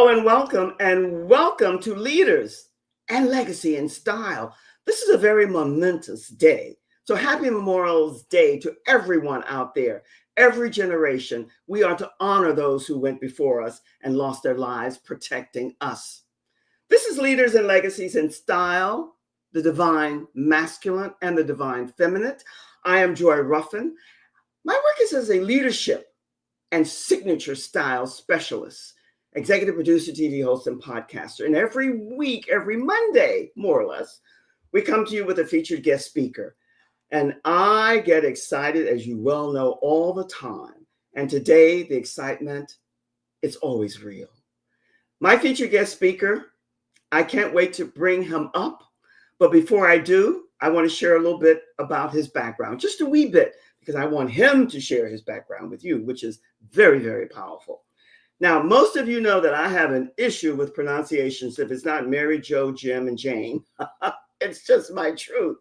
and welcome to Leaders and Legacy in Style. This is a very momentous day. So happy Memorial Day to everyone out there, every generation. We are to honor those who went before us and lost their lives protecting us. This is Leaders and Legacies in Style, the divine masculine and the divine feminine. I am Joy Ruffin. My work is as a leadership and signature style specialist, executive producer, TV host, and podcaster. And every week, every Monday, more or less, we come to you with a featured guest speaker. And I get excited, as you well know, all the time. And today, the excitement, it's always real. My featured guest speaker, I can't wait to bring him up. But before I do, I want to share a little bit about his background, just a wee bit, because I want him to share his background with you, which is very, very powerful. Now, most of you know that I have an issue with pronunciations if it's not Mary, Joe, Jim, and Jane. It's just my truth.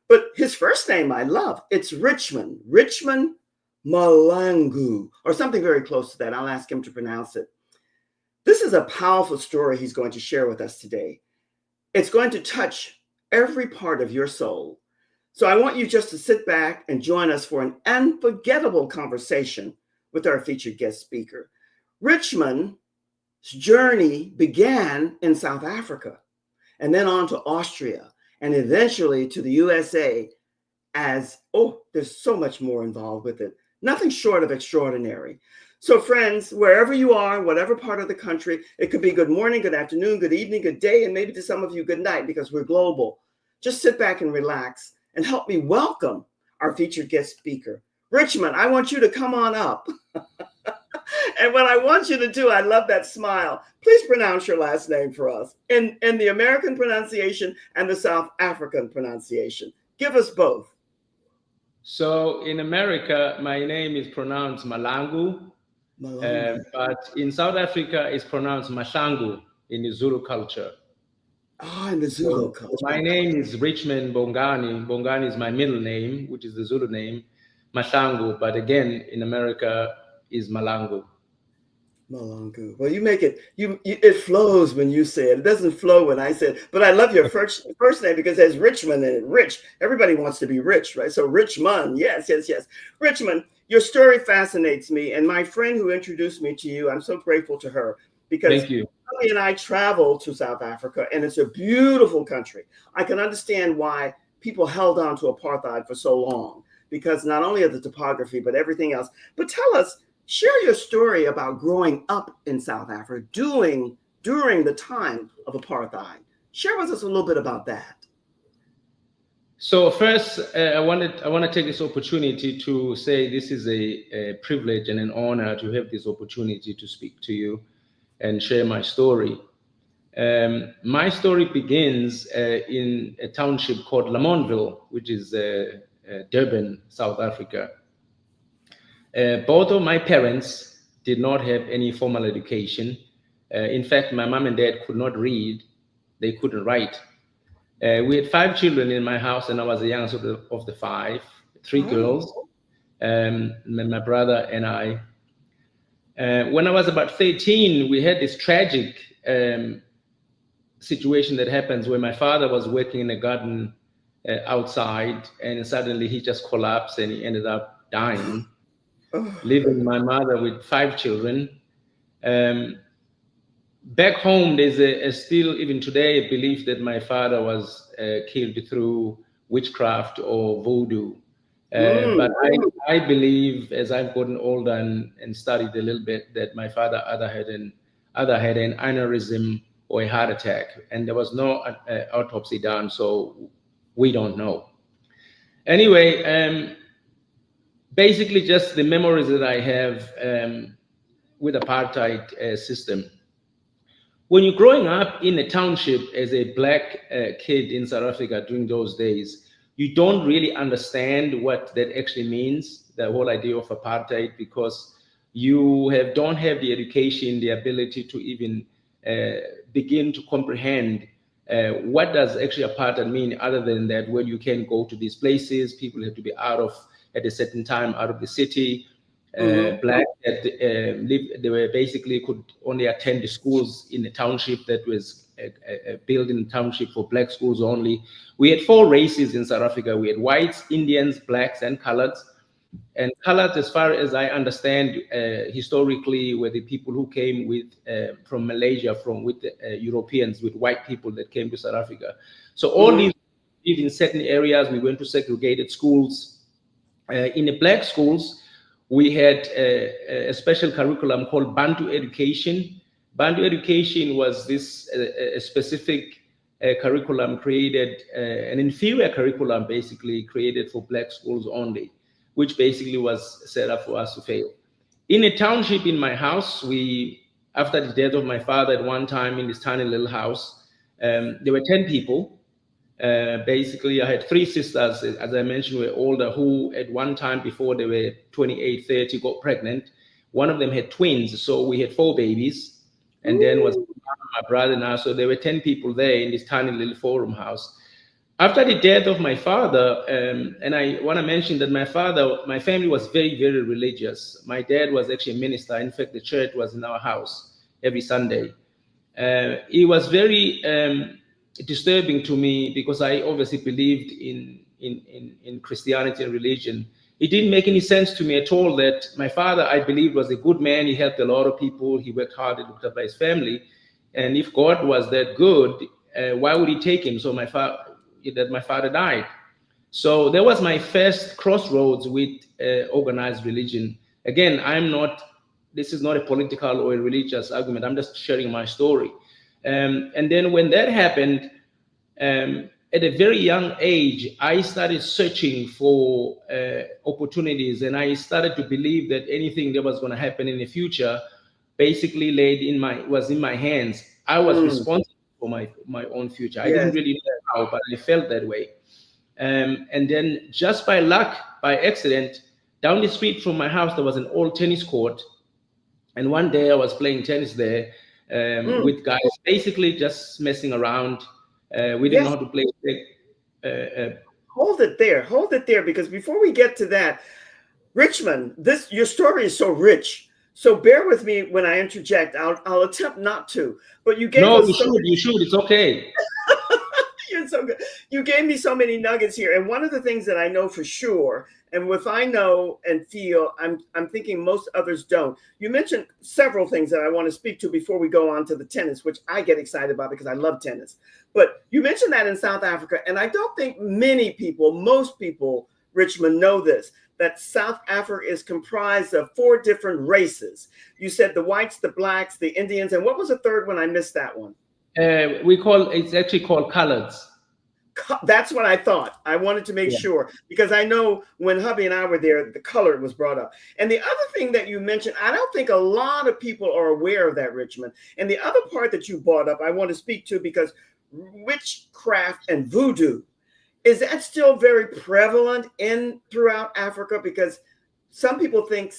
But his first name I love. It's Richman Mahlangu, or something very close to that. I'll ask him to pronounce it. This is a powerful story he's going to share with us today. It's going to touch every part of your soul. So I want you just to sit back and join us for an unforgettable conversation with our featured guest speaker. Richman's journey began in South Africa and then on to Austria and eventually to the USA there's so much more involved with it. Nothing short of extraordinary. So friends, wherever you are, whatever part of the country, it could be good morning, good afternoon, good evening, good day, and maybe to some of you, good night, because we're global. Just sit back and relax and help me welcome our featured guest speaker. Richman, I want you to come on up. And what I want you to do, I love that smile. Please pronounce your last name for us in the American pronunciation and the South African pronunciation. Give us both. So in America, my name is pronounced Mahlangu, but in South Africa, it's pronounced Mahlangu in the Zulu culture. In the Zulu culture. My name is Richman Bongani. Bongani is my middle name, which is the Zulu name, Mahlangu. But again, in America, is Mahlangu. Mahlangu. Well, you make it, it flows when you say it. It doesn't flow when I say it. But I love your first name because it has Richmond in it. Rich. Everybody wants to be rich, right? So Richmond. Yes. Richmond, your story fascinates me. And my friend who introduced me to you, I'm so grateful to her because Thank you. Kelly and I traveled to South Africa, and it's a beautiful country. I can understand why people held on to apartheid for so long, because not only of the topography, but everything else. But tell us, share your story about growing up in South Africa during the time of apartheid. Share with us a little bit about that. So first, I want to take this opportunity to say this is a privilege and an honor to have this opportunity to speak to you and share my story. My story begins in a township called Lamontville, which is Durban, South Africa. Both of my parents did not have any formal education. In fact, my mom and dad could not read. They couldn't write. We had 5 children in my house, and I was the youngest of the 5, 3 girls, my brother and I. When I was about 13, we had this tragic situation that happens where my father was working in a garden outside, and suddenly he just collapsed and he ended up dying, leaving my mother with 5 children. Back home, there's still, even today, a belief that my father was killed through witchcraft or voodoo. But I believe, as I've gotten older and studied a little bit, that my father either had an aneurysm or a heart attack, and there was no autopsy done, so we don't know. Anyway, basically just the memories that I have with apartheid system. When you're growing up in a township as a black kid in South Africa during those days, you don't really understand what that actually means, the whole idea of apartheid, because you don't have the education, the ability to even begin to comprehend what does actually apartheid mean, other than that when you can go to these places, people have to be at a certain time out of the city. Mm-hmm. Black that lived, they were basically could only attend the schools in the township that was built in the township for black schools only. We had four races in South Africa. We had whites, Indians, blacks, and coloreds. And coloreds, as far as I understand, historically, were the people who came with from Malaysia, from with the, Europeans, with white people that came to South Africa. So all Mm-hmm. these lived in certain areas. We went to segregated schools. In the black schools, we had a special curriculum called Bantu education. Bantu education was this a specific curriculum created, an inferior curriculum basically created for black schools only, which basically was set up for us to fail. In a township in my house, after the death of my father at one time in this tiny little house, there were 10 people. Basically, I had three sisters, as I mentioned, were older, who at one time before they were 28, 30, got pregnant. One of them had twins, so we had four babies. And then was Ooh. my brother now. So there were 10 people there in this tiny little four-room house. After the death of my father, and I want to mention that my family was very, very religious. My dad was actually a minister. In fact, the church was in our house every Sunday. It was very disturbing to me because I obviously believed in Christianity and religion. It didn't make any sense to me at all that my father, I believed, was a good man. He helped a lot of people. He worked hard. He looked after his family. And if God was that good, why would he take him? So my father died. So that was my first crossroads with organized religion. Again, this is not a political or a religious argument. I'm just sharing my story. And then when that happened, at a very young age, I started searching for opportunities, and I started to believe that anything that was going to happen in the future basically was in my hands. I was Mm. responsible for my own future. I didn't Yes. really know how, but I felt that way. And then just by luck, by accident, down the street from my house, there was an old tennis court. And one day I was playing tennis there Mm. with guys, basically just messing around. We didn't know Yes. how to play. Uh, Hold it there, because before we get to that, Richmond, your story is so rich. So bear with me when I interject. I'll attempt not to. But you gave no, us so you should. It's okay. you're so good. You gave me so many nuggets here. And one of the things that I know for sure, and if I know and feel, I'm thinking most others don't. You mentioned several things that I want to speak to before we go on to the tennis, which I get excited about because I love tennis. But you mentioned that in South Africa, and I don't think most people, Richmond, know this, that South Africa is comprised of four different races. You said the whites, the blacks, the Indians, and what was the third one? I missed that one. It's actually called coloreds. That's what I thought. I wanted to make Yeah. sure, because I know when hubby and I were there, the color was brought up. And the other thing that you mentioned, I don't think a lot of people are aware of that, Richmond. And the other part that you brought up, I want to speak to, because witchcraft and voodoo, is that still very prevalent throughout Africa? Because some people think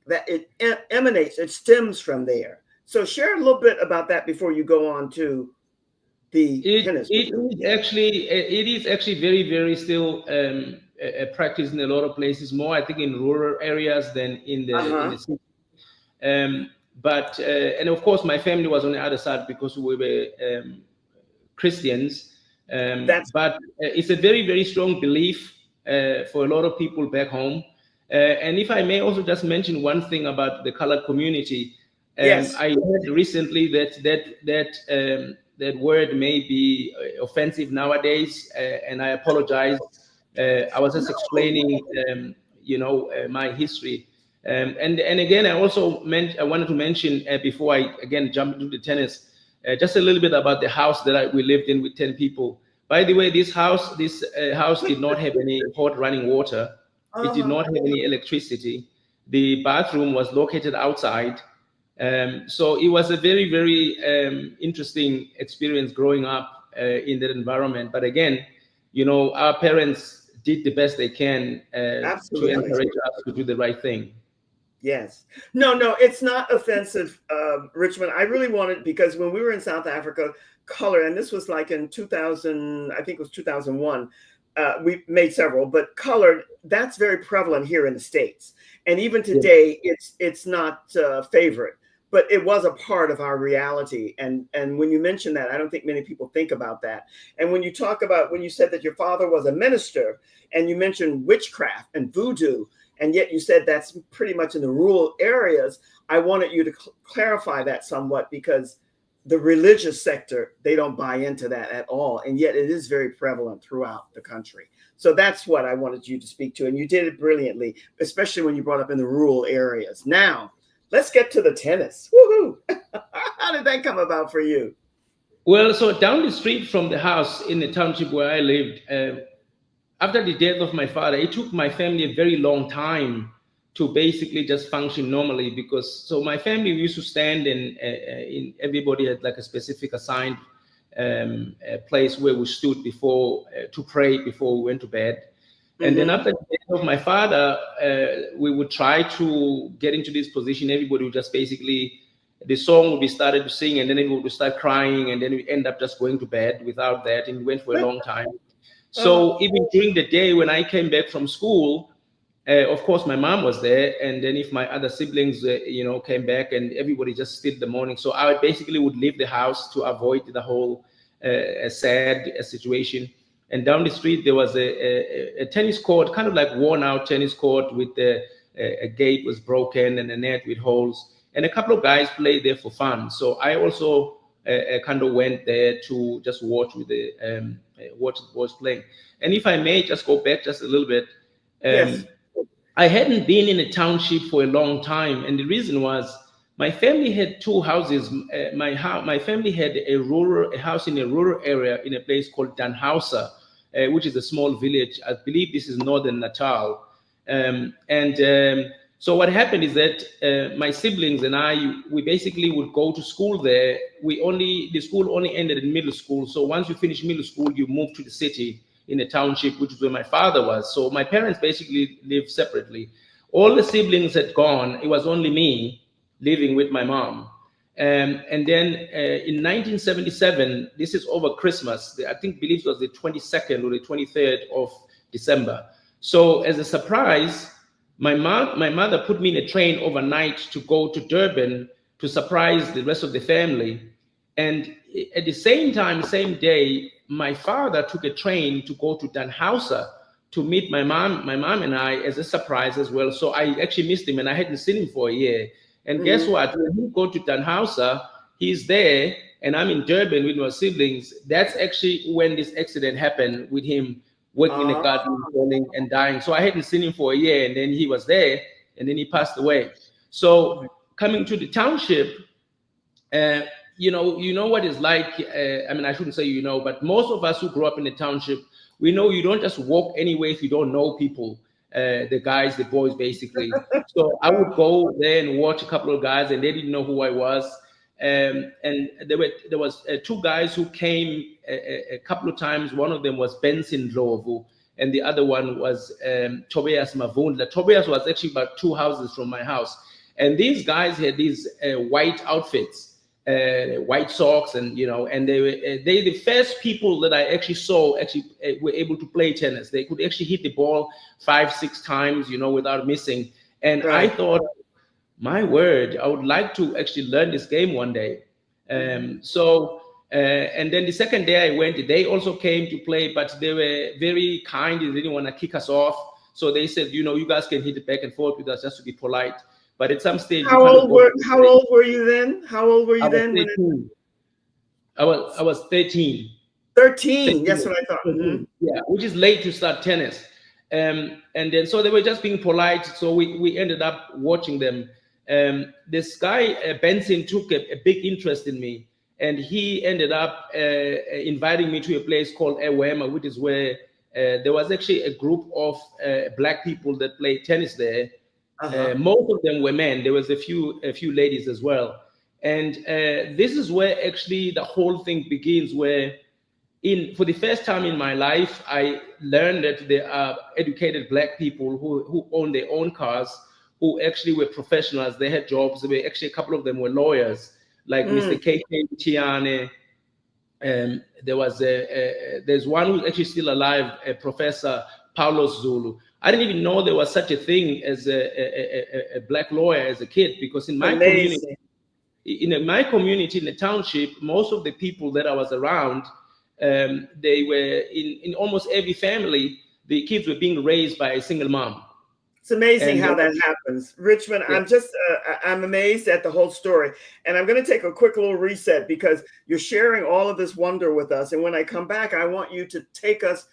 that it stems from there. So share a little bit about that before you go on to the tennis. It is actually very, very still practiced in a lot of places. More, I think, in rural areas than in the Uh-huh. city. But and of course, my family was on the other side because we were Christians. That's But it's a very, very strong belief for a lot of people back home. And if I may also just mention one thing about the colored community, yes. I heard recently that word may be offensive nowadays, and I apologize. I was just explaining, my history. And again, I wanted to mention before I again jump into the tennis, just a little bit about the house that we lived in with 10 people. By the way, this house did not have any hot running water. It did Uh-huh. not have any electricity. The bathroom was located outside. So it was a very, very interesting experience growing up in that environment. But again, our parents did the best they can to Absolutely. encourage us to do the right thing. Yes. No, it's not offensive, Richmond. I really wanted, because when we were in South Africa, color, and this was like in 2000, I think it was 2001, we made several, but colored, that's very prevalent here in the States. And even today, it's not favorite, but it was a part of our reality. And when you mention that, I don't think many people think about that. And when you talk about, when you said that your father was a minister, and you mentioned witchcraft and voodoo, and yet you said that's pretty much in the rural areas, I wanted you to clarify that somewhat, because the religious sector, they don't buy into that at all. And yet it is very prevalent throughout the country. So that's what I wanted you to speak to. And you did it brilliantly, especially when you brought up in the rural areas. Now, let's get to the tennis. Woohoo! How did that come about for you? Well, so down the street from the house in the township where I lived, after the death of my father, it took my family a very long time to basically just function normally, because so my family used to stand in everybody had like a specific assigned place where we stood before to pray before we went to bed. And then after the death of my father, we would try to get into this position. Everybody would just basically, the song would be started to sing, and then everybody would start crying, and then we end up just going to bed without that, and we went for a long time. So even during the day when I came back from school, of course, my mom was there, and then if my other siblings, came back, and everybody just stayed the morning. So I basically would leave the house to avoid the whole sad situation. And down the street there was a tennis court, kind of like worn-out tennis court with a gate was broken and a net with holes, and a couple of guys played there for fun. So I also kind of went there to just watch with the watch the boys playing. And if I may just go back just a little bit. Yes. I hadn't been in a township for a long time, and the reason was my family had two houses. My family had a house in a rural area in a place called Danhauser, which is a small village. I believe this is northern Natal. So what happened is that my siblings and I, we basically would go to school there. The school only ended in middle school. So once you finish middle school, you move to the city in a township, which is where my father was. So my parents basically lived separately. All the siblings had gone. It was only me living with my mom. And then in 1977, this is over Christmas, I believe it was the 22nd or the 23rd of December. So as a surprise, my mother put me in a train overnight to go to Durban to surprise the rest of the family. And at the same time, same day, my father took a train to go to Danhauser to meet my mom and I as a surprise as well. So I actually missed him, and I hadn't seen him for a year. And guess what? When we go to Danhauser, he's there, and I'm in Durban with my siblings. That's actually when this accident happened, with him working in the garden, falling and dying. So I hadn't seen him for a year, and then he was there, and then he passed away. So coming to the township, you know what it's like. I shouldn't say but most of us who grew up in the township, we know you don't just walk anywhere if you don't know people, the guys, the boys, basically. So I would go there and watch a couple of guys, and they didn't know who I was. And there was two guys who came a couple of times. One of them was Benson Lovu, and the other one was Tobias Mavundla. Tobias was actually about 2 houses from my house. And these guys had these white outfits, white socks, and and they the first people that I actually saw were able to play tennis. They could actually hit the ball 5-6 times, without missing. And I thought, my word, I would like to actually learn this game one day. And then the second day I went, they also came to play, but they were very kind. They didn't want to kick us off. So they said, you guys can hit it back and forth with us just to be polite. But at some stage, how old were you then? How old were you then? 13. I was 13. 13. That's what I thought. Yeah, which is late to start tennis. And then so they were just being polite. So we ended up watching them. This guy Benson took a big interest in me, and he ended up inviting me to a place called Ewema, which is where there was actually a group of black people that played tennis there. Most of them were men. There was a few ladies as well. And this is where actually the whole thing begins, where for the first time in my life, I learned that there are educated black people who own their own cars, who actually were professionals. They had jobs. There were actually a couple of them were lawyers, like Mr. K.K. Tiane, there's one who's actually still alive, Professor Paulos Zulu. I didn't even know there was such a thing as a black lawyer as a kid, because in my Amazing. community, in the township, most of the people that I was around, they were in almost every family, the kids were being raised by a single mom. It's amazing how that happens. Richman, yeah. I'm amazed at the whole story. And I'm going to take a quick little reset because you're sharing all of this wonder with us. And when I come back, I want you to take us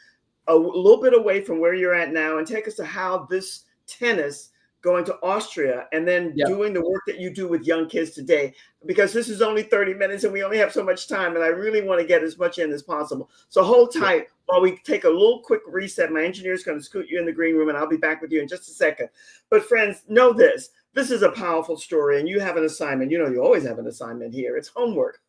a little bit away from where you're at now and take us to how this tennis, going to Austria and then doing the work that you do with young kids today, because this is only 30 minutes and we only have so much time. And I really want to get as much in as possible. So hold tight while we take a little quick reset. My engineer is going to scoot you in the green room and I'll be back with you in just a second. But friends, know this. This is a powerful story and you have an assignment. You know, you always have an assignment here. It's homework.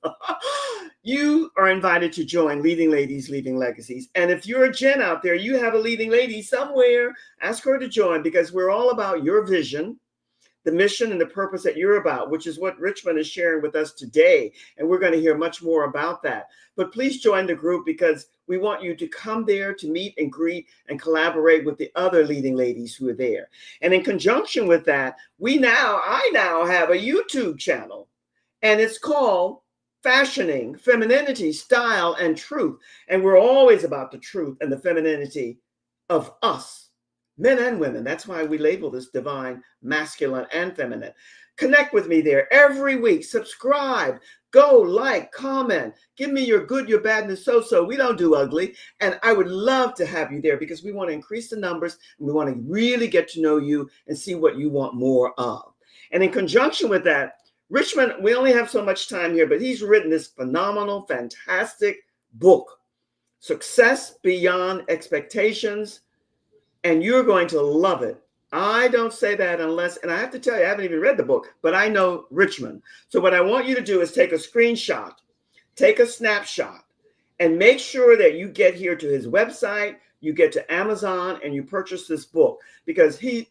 You are invited to join Leading Ladies, Leaving Legacies. And if you're a Jen out there, you have a leading lady somewhere, ask her to join, because we're all about your vision, the mission and the purpose that you're about, which is what Richman is sharing with us today. And we're going to hear much more about that. But please join the group, because we want you to come there to meet and greet and collaborate with the other leading ladies who are there. And in conjunction with that, I now have a YouTube channel, and it's called Fashioning Femininity, Style, and Truth. And we're always about the truth and the femininity of us, men and women. That's why we label this divine, masculine, and feminine. Connect with me there every week. Subscribe, go, like, comment, give me your good, your bad, and the so-so. We don't do ugly. And I would love to have you there, because we want to increase the numbers and we want to really get to know you and see what you want more of. And in conjunction with that, Richman, we only have so much time here, but he's written this phenomenal, fantastic book, Success Beyond Expectations, and you're going to love it. I don't say that unless, and I have to tell you, I haven't even read the book, but I know Richman. So what I want you to do is take a screenshot, take a snapshot, and make sure that you get here to his website, you get to Amazon, and you purchase this book, because we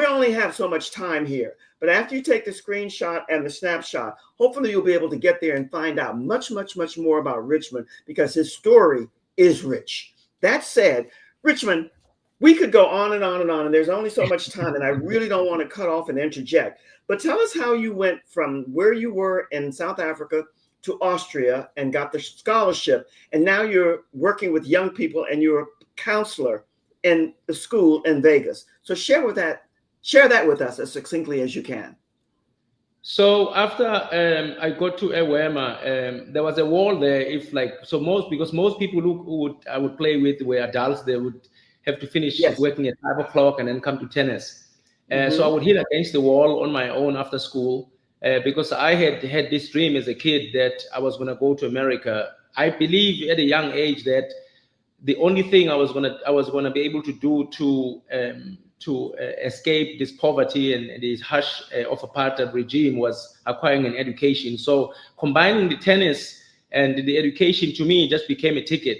only have so much time here. But after you take the screenshot and the snapshot, hopefully you'll be able to get there and find out much, much, much more about Richman, because his story is rich. That said, Richman, we could go on and on and on, and there's only so much time, and I really don't want to cut off and interject. But tell us how you went from where you were in South Africa to Austria and got the scholarship, and now you're working with young people and you're a counselor in the school in Vegas. So share that with us as succinctly as you can. So after I got to Ewema, there was a wall there. Because most people who I would play with were adults, they would have to finish working at 5 o'clock and then come to tennis. So I would hit against the wall on my own after school, because I had this dream as a kid that I was going to go to America. I believe at a young age that the only thing I was gonna be able to do to escape this poverty and this harsh of apartheid regime was acquiring an education. So combining the tennis and the education, to me, just became a ticket.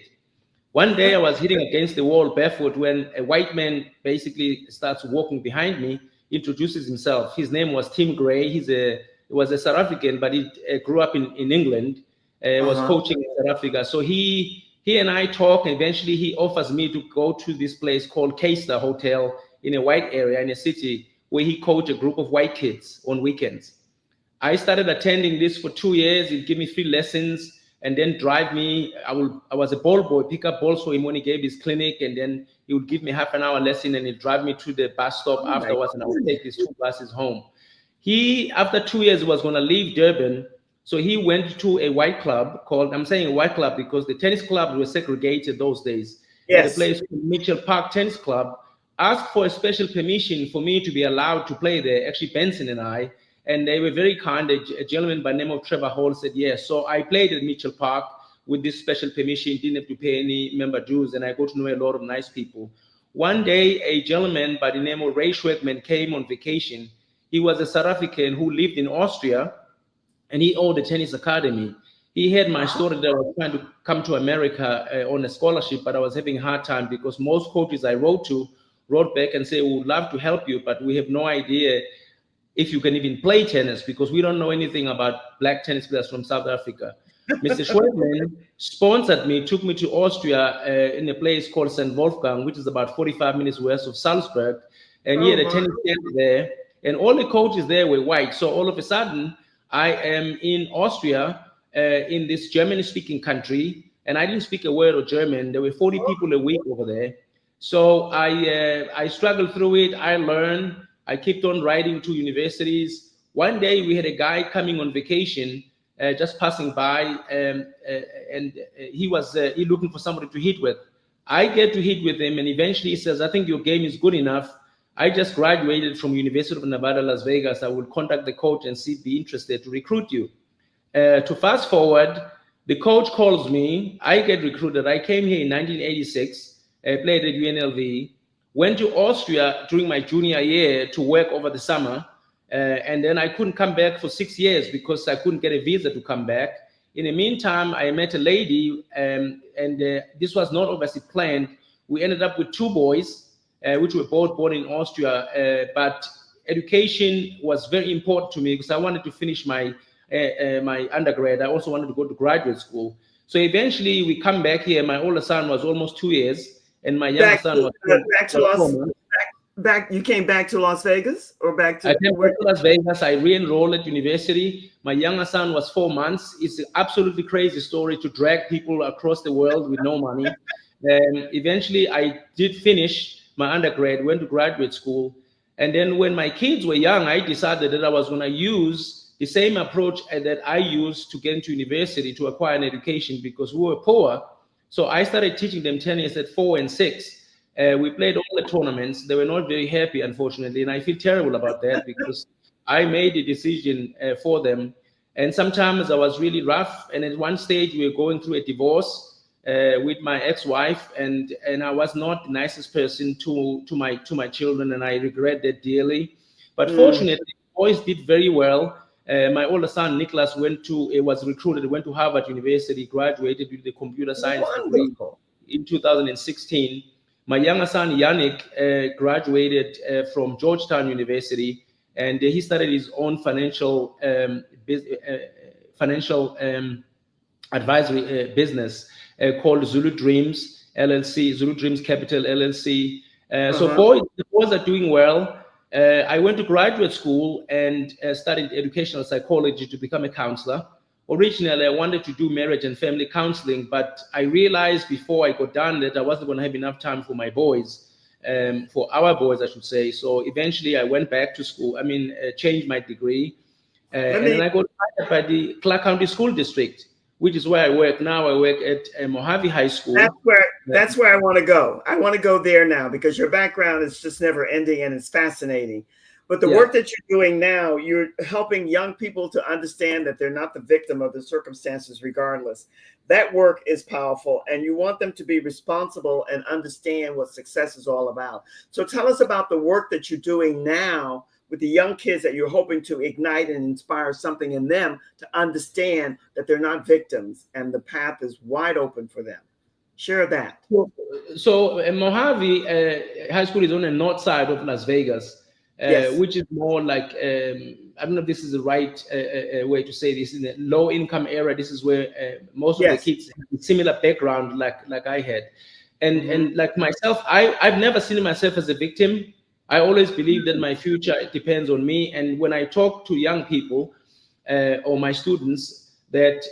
One day I was hitting against the wall barefoot when a white man basically starts walking behind me, introduces himself. His name was Tim Gray. He was a South African, but he grew up in England, was coaching in South Africa. So he and I talk, and eventually he offers me to go to this place called K-Star Hotel in a white area in a city, where he coached a group of white kids on weekends. I started attending this for 2 years. He'd give me free lessons and then drive me. I was a ball boy, pick up balls for him when he gave his clinic, and then he would give me half-an-hour lesson and he'd drive me to the bus stop afterwards, and I would take these 2 buses home. He, after 2 years, was going to leave Durban, so he went to a white club called, I'm saying a white club because the tennis clubs were segregated those days. Yes. The place called Mitchell Park Tennis Club asked for a special permission for me to be allowed to play there, actually Benson and I, and they were very kind. A gentleman by the name of Trevor Hall said yes. So I played at Mitchell Park with this special permission, didn't have to pay any member dues, and I got to know a lot of nice people. One day, a gentleman by the name of Ray Schwegman came on vacation. He was a South African who lived in Austria, and he owned a tennis academy. He heard my story that I was trying to come to America on a scholarship, but I was having a hard time because most coaches I wrote back and said, we would love to help you, but we have no idea if you can even play tennis, because we don't know anything about black tennis players from South Africa. Mr. Schwedman sponsored me, took me to Austria in a place called St. Wolfgang, which is about 45 minutes west of Salzburg. And he had a tennis center there. And all the coaches there were white. So all of a sudden, I am in Austria, in this German-speaking country, and I didn't speak a word of German. There were 40 people a week over there. So I struggled through it. I learned. I kept on writing to universities. One day we had a guy coming on vacation, just passing by, and he was looking for somebody to hit with. I get to hit with him, and eventually he says, "I think your game is good enough. I just graduated from University of Nevada, Las Vegas. I will contact the coach and see if he'd be interested to recruit you." To fast forward, the coach calls me. I get recruited. I came here in 1986, played at UNLV, went to Austria during my junior year to work over the summer. And then I couldn't come back for 6 years because I couldn't get a visa to come back. In the meantime, I met a lady, and this was not obviously planned. We ended up with 2 boys, which were both born in Austria. But education was very important to me because I wanted to finish my undergrad. I also wanted to go to graduate school. So eventually we come back here. My older son was almost 2 years, and my younger son was you came back to Las Vegas, or back to? I came back to Las Vegas. I re-enrolled at university. My younger son was 4 months. It's an absolutely crazy story to drag people across the world with no money. Eventually, I did finish my undergrad, went to graduate school. And then when my kids were young, I decided that I was going to use the same approach that I used to get into university to acquire an education, because we were poor. So I started teaching them tennis at 4 and 6. We played all the tournaments. They were not very happy, unfortunately, and I feel terrible about that because I made a decision for them. And sometimes I was really rough. And at one stage, we were going through a divorce with my ex-wife, and I was not the nicest person to my children, and I regret that dearly. But fortunately, boys did very well. My older son Nicholas was recruited, went to Harvard University, graduated with the computer science degree in 2016. My younger son Yannick graduated from Georgetown University, and he started his own financial advisory business called Zulu Dreams LLC, Zulu Dreams Capital LLC. So the boys are doing well. I went to graduate school and studied educational psychology to become a counselor. Originally, I wanted to do marriage and family counseling, but I realized before I got done that I wasn't going to have enough time for my boys, for our boys, I should say. So eventually, I went back to school. Changed my degree, and then I got hired by the Clark County School District, which is where I work now. I work at Mojave High School. That's where I want to go. I want to go there now because your background is just never ending and it's fascinating. But the work that you're doing now, you're helping young people to understand that they're not the victim of the circumstances regardless. That work is powerful, and you want them to be responsible and understand what success is all about. So tell us about the work that you're doing now with the young kids that you're hoping to ignite and inspire something in them to understand that they're not victims and the path is wide open for them. Share that. So Mojave High School is on the north side of Las Vegas. Which is more like, I don't know if this is the right way to say this, in a low income area. This is where most of the kids have a similar background like I had. And like myself, I've never seen myself as a victim. I always believe that my future depends on me. And when I talk to young people or my students, that,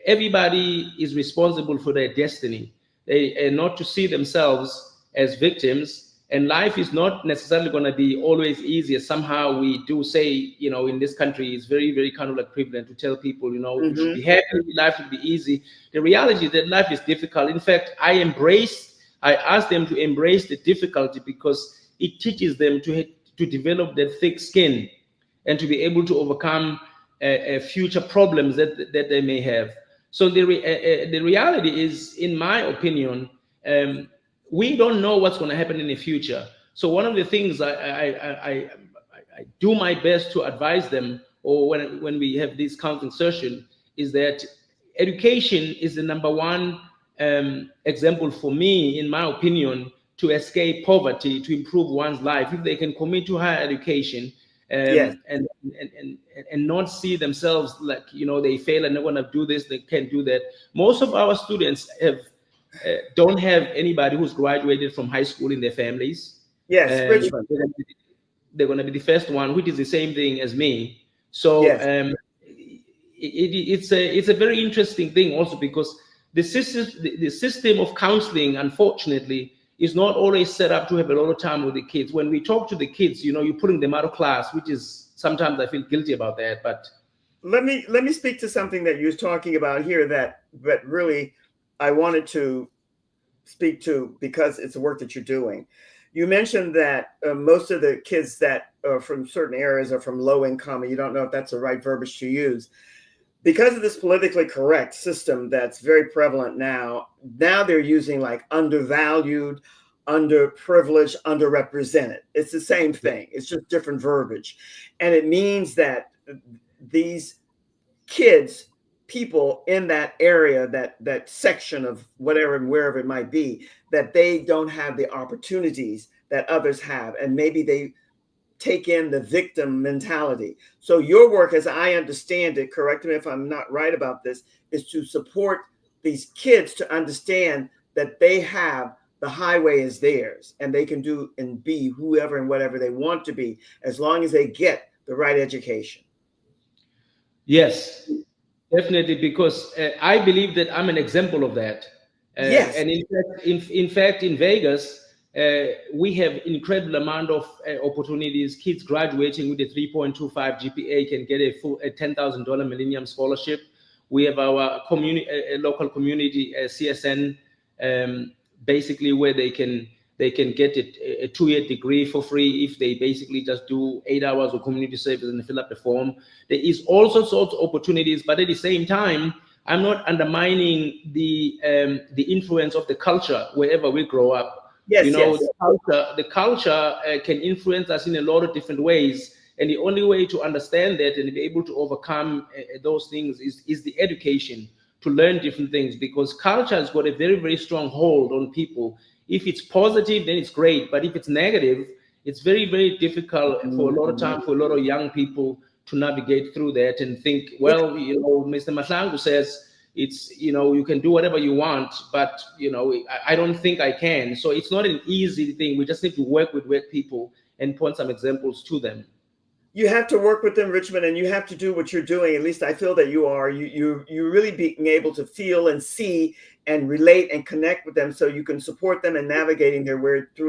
everybody is responsible for their destiny. They not to see themselves as victims. And life is not necessarily going to be always easy. Somehow we do say, in this country, it's very, very kind of like prevalent to tell people, you should be happy, life should be easy. The reality is that life is difficult. In fact, I ask them to embrace the difficulty because it teaches them to develop that thick skin and to be able to overcome future problems that they may have. So the reality is, in my opinion, we don't know what's going to happen in the future. So one of the things I do my best to advise them, or when we have this counseling session, is that education is the number one example for me, in my opinion, to escape poverty, to improve one's life. If they can commit to higher education, Yes. and not see themselves like, they fail and they're going to do this, they can't do that. Most of our students don't have anybody who's graduated from high school in their families. Yes, And Richmond. they're going to be the first one, which is the same thing as me. So Yes. it's a very interesting thing also, because the system of counseling, unfortunately, is not always set up to have a lot of time with the kids. When we talk to the kids, you're putting them out of class, which is sometimes I feel guilty about that. But let me speak to something that you're talking about here that really I wanted to speak to, because it's the work that you're doing. You mentioned that most of the kids that are from certain areas are from low income, and you don't know if that's the right verbiage to use. Because of this politically correct system that's very prevalent now they're using like undervalued, underprivileged, underrepresented. It's the same thing. It's just different verbiage. And it means that these kids, people in that area, that section of whatever and wherever it might be, that they don't have the opportunities that others have. And maybe they take in the victim mentality. So your work, as I understand it, correct me if I'm not right about this, is to support these kids to understand that they have the highway is theirs and they can do and be whoever and whatever they want to be, as long as they get the right education. yes, definitely, because I believe that I'm an example of that. Yes. And in fact, in Vegas, we have incredible amount of opportunities. Kids graduating with a 3.25 GPA can get a $10,000 Millennium Scholarship. We have our local community CSN, basically where they can get a 2-year degree for free if they basically just do 8 hours of community service and fill up the form. There is all sorts of opportunities, but at the same time, I'm not undermining the influence of the culture wherever we grow up. Yes, yes. The culture can influence us in a lot of different ways, and the only way to understand that and be able to overcome those things is the education, to learn different things, because culture has got a very, very strong hold on people. If it's positive, then it's great, but if it's negative, it's very, very difficult for a lot of time for a lot of young people to navigate through that and think, well, Mr. Mahlangu says it's, you can do whatever you want, but I don't think I can. So it's not an easy thing. We just need to work with people and point some examples to them. You have to work with them, Richmond, and you have to do what you're doing. At least I feel that you are. You really being able to feel and see and relate and connect with them, so you can support them in navigating their way through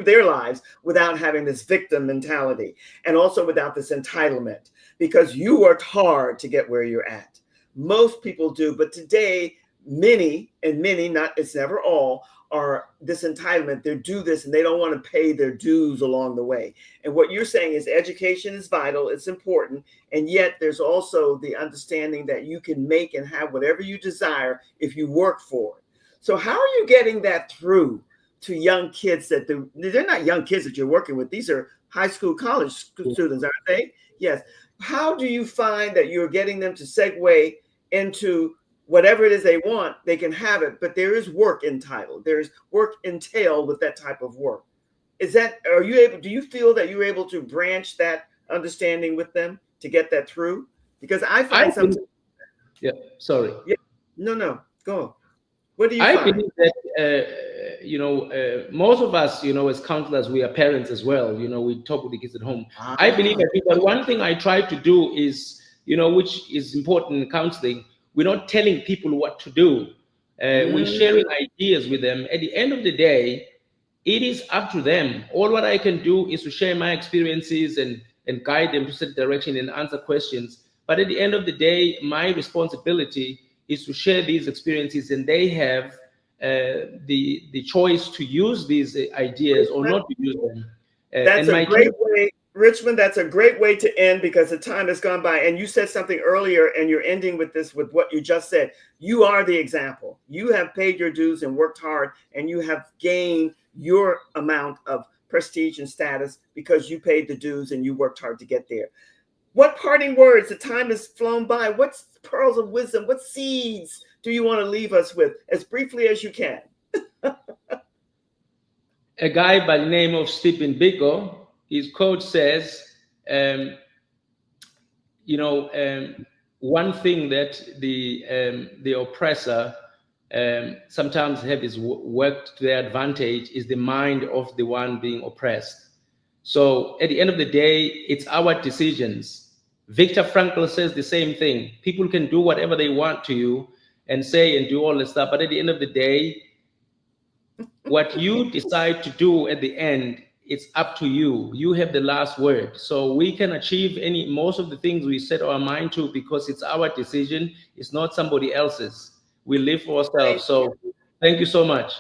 their lives without having this victim mentality, and also without this entitlement, because you worked hard to get where you're at. Most people do, but today many, not, it's never all, are this entitlement. They do this and they don't want to pay their dues along the way. And what you're saying is education is vital, it's important, and yet there's also the understanding that you can make and have whatever you desire if you work for it. So how are you getting that through to young kids that they're not young kids that you're working with? These are high school, college students, aren't they? Yes. How do you find that you're getting them to segue into whatever it is they want? They can have it, but there is work entitled. There's work entailed with that type of work. Do you feel that you're able to branch that understanding with them to get that through? Because I find something. Yeah, sorry. Yeah, no, go. What do you find? I believe that, most of us, as counselors, we are parents as well. We talk with the kids at home. I believe that one thing I try to do is, which is important in counseling, we're not telling people what to do. We're sharing ideas with them. At the end of the day, it is up to them. All what I can do is to share my experiences and guide them to set direction and answer questions. But at the end of the day, my responsibility is to share these experiences, and they have the choice to use these ideas or not to use them. That's a great way, Richmond. That's a great way to end, because the time has gone by. And you said something earlier, and you're ending with this, with what you just said. You are the example. You have paid your dues and worked hard, and you have gained your amount of prestige and status because you paid the dues and you worked hard to get there. What parting words? The time has flown by. What pearls of wisdom, what seeds do you want to leave us with, as briefly as you can? A guy by the name of Stephen Biko his quote says, um, one thing that the oppressor sometimes have is worked to their advantage is the mind of the one being oppressed. So at the end of the day, it's our decisions. Viktor Frankl says the same thing. People can do whatever they want to you and say and do all this stuff, but at the end of the day, what you decide to do at the end, it's up to you. You have the last word. So we can achieve most of the things we set our mind to because it's our decision. It's not somebody else's. We live for ourselves. So thank you so much.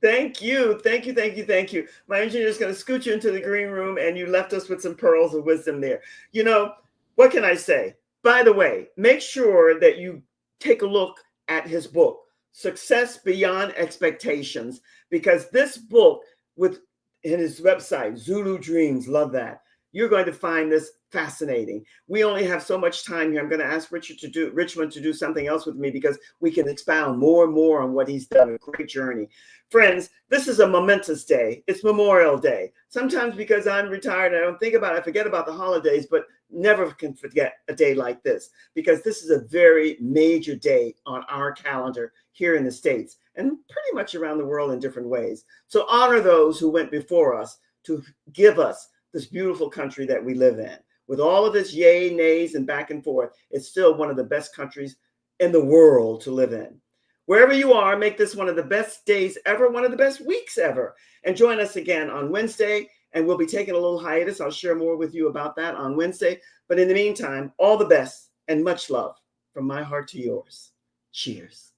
Thank you. Thank you. Thank you. Thank you. My engineer is going to scoot you into the green room, and you left us with some pearls of wisdom there. You know, what can I say? By the way, make sure that you take a look at his book, Success Beyond Expectations, because this book in his website, Zulu Dreams, love that. You're going to find this fascinating. We only have so much time here. I'm going to ask Richmond to do something else with me because we can expound more and more on what he's done. A great journey. Friends, this is a momentous day. It's Memorial Day. Sometimes because I'm retired, I don't think about it. I forget about the holidays, but never can forget a day like this because this is a very major day on our calendar here in the States and pretty much around the world in different ways. So honor those who went before us to give us this beautiful country that we live in. With all of its yay, nays, and back and forth, it's still one of the best countries in the world to live in. Wherever you are, make this one of the best days ever, one of the best weeks ever. And join us again on Wednesday, and we'll be taking a little hiatus. I'll share more with you about that on Wednesday. But in the meantime, all the best and much love from my heart to yours. Cheers.